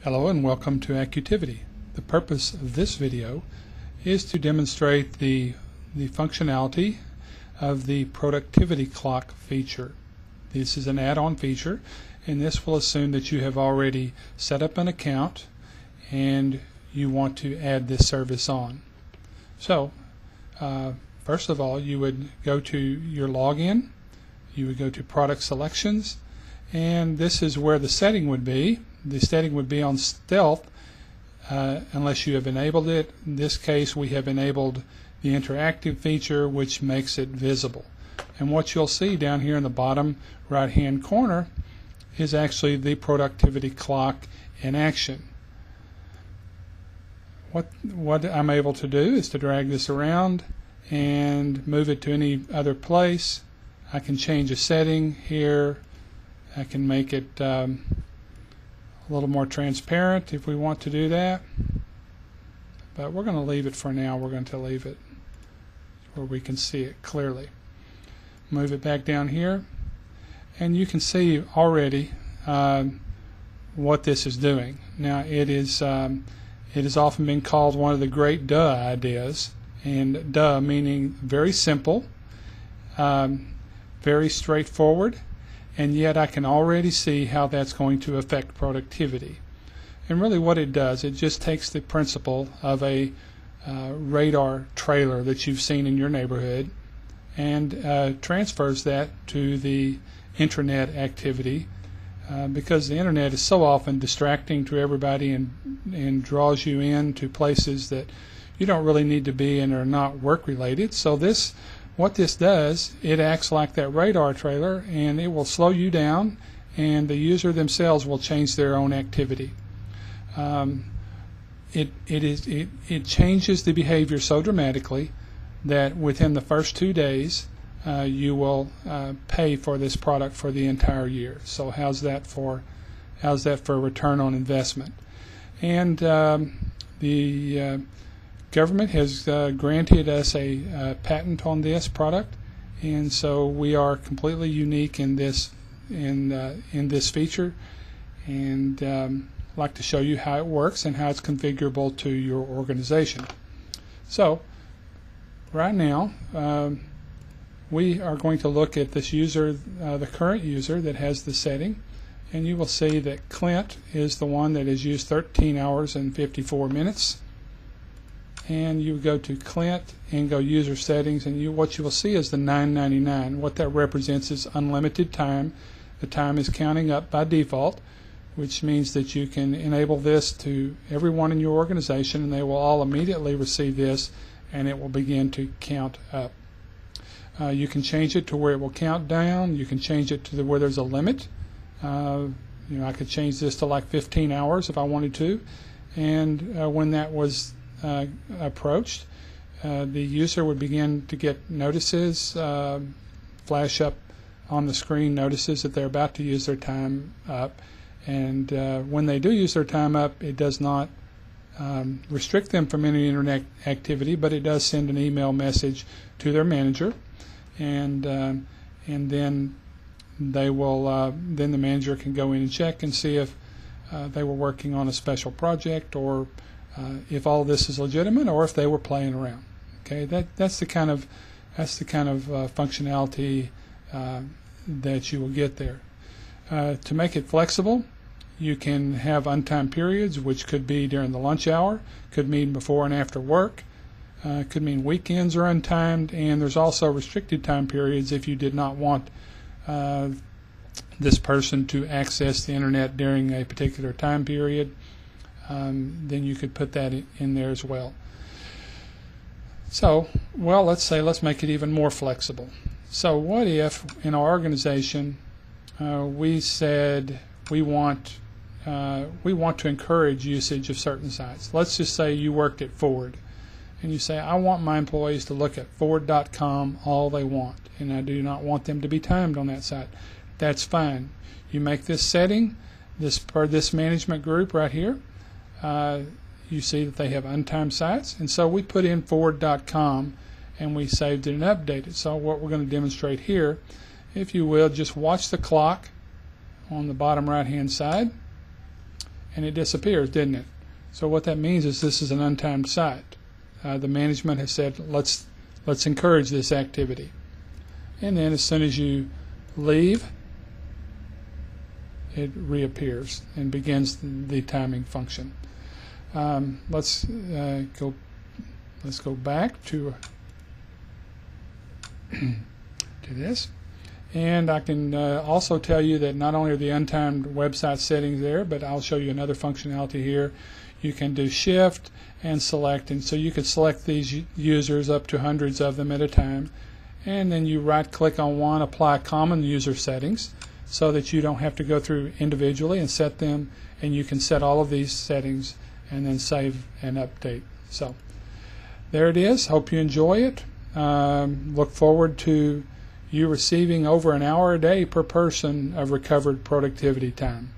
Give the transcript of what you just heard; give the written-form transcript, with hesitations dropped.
Hello and welcome to Acutivity. The purpose of this video is to demonstrate the functionality of the productivity clock feature. This is an add-on feature, and this will assume that you have already set up an account and you want to add this service on. So first of all, you would go to your login, you would go to product selections, and this is where the setting would be. The setting would be on stealth unless you have enabled it. In this case, we have enabled the interactive feature, which makes it visible. And what you'll see down here in the bottom right hand corner is actually the productivity clock in action. What I'm able to do is to drag this around and move it to any other place. I can change a setting here. I can make it a little more transparent if we want to do that, but we're going to leave it for now. We're going to leave it where we can see it clearly. Move it back down here, and you can see already what this is doing. Now it has often been called one of the great duh ideas, and duh meaning very simple, very straightforward, and yet I can already see how that's going to affect productivity. And really what it does, it just takes the principle of a radar trailer that you've seen in your neighborhood and transfers that to the intranet activity because the internet is so often distracting to everybody and draws you into places that you don't really need to be and are not work related. So what this does, it acts like that radar trailer, and it will slow you down, and the user themselves will change their own activity. It changes the behavior so dramatically that within the first 2 days you will pay for this product for the entire year. So how's that for return on investment? And the government has granted us a patent on this product, and so we are completely unique in this feature, and I'd like to show you how it works and how it's configurable to your organization. So right now we are going to look at this user, the current user that has the setting, and you will see that Clint is the one that has used 13 hours and 54 minutes. And you go to Clint and go user settings, and what you will see is the $9.99. What that represents is unlimited time. The time is counting up by default, which means that you can enable this to everyone in your organization, and they will all immediately receive this, and it will begin to count up. You can change it to where it will count down. You can change it to where there's a limit. I could change this to like 15 hours if I wanted to, and when that was approached, the user would begin to get notices, flash up on the screen notices that they're about to use their time up, and when they do use their time up, it does not restrict them from any internet activity, but it does send an email message to their manager, and then they will then the manager can go in and check and see if they were working on a special project, or if all this is legitimate, or if they were playing around. Okay, that's the kind of functionality that you will get there. To make it flexible, you can have untimed periods, which could be during the lunch hour, could mean before and after work, could mean weekends are untimed, and there's also restricted time periods if you did not want this person to access the internet during a particular time period. Then you could put that in there as well. So, well, let's make it even more flexible. So what if in our organization we said we want to encourage usage of certain sites? Let's just say you worked at Ford, and you say, I want my employees to look at Ford.com all they want, and I do not want them to be timed on that site. That's fine. You make this setting, per this management group right here. You see that they have untimed sites, and so we put in Ford.com and we saved it and updated. So what we're going to demonstrate here, if you will, just watch the clock on the bottom right hand side, and it disappears, didn't it? So what that means is this is an untimed site. The management has said, let's encourage this activity. And then as soon as you leave, it reappears and begins the timing function. Let's go back to this, and I can also tell you that not only are the untimed website settings there, but I'll show you another functionality here. You can do shift and select, and so you could select these users, up to hundreds of them at a time, and then you right click on one, apply common user settings, so that you don't have to go through individually and set them, and you can set all of these settings and then save and update. So there it is. Hope you enjoy it. Look forward to you receiving over an hour a day per person of recovered productivity time.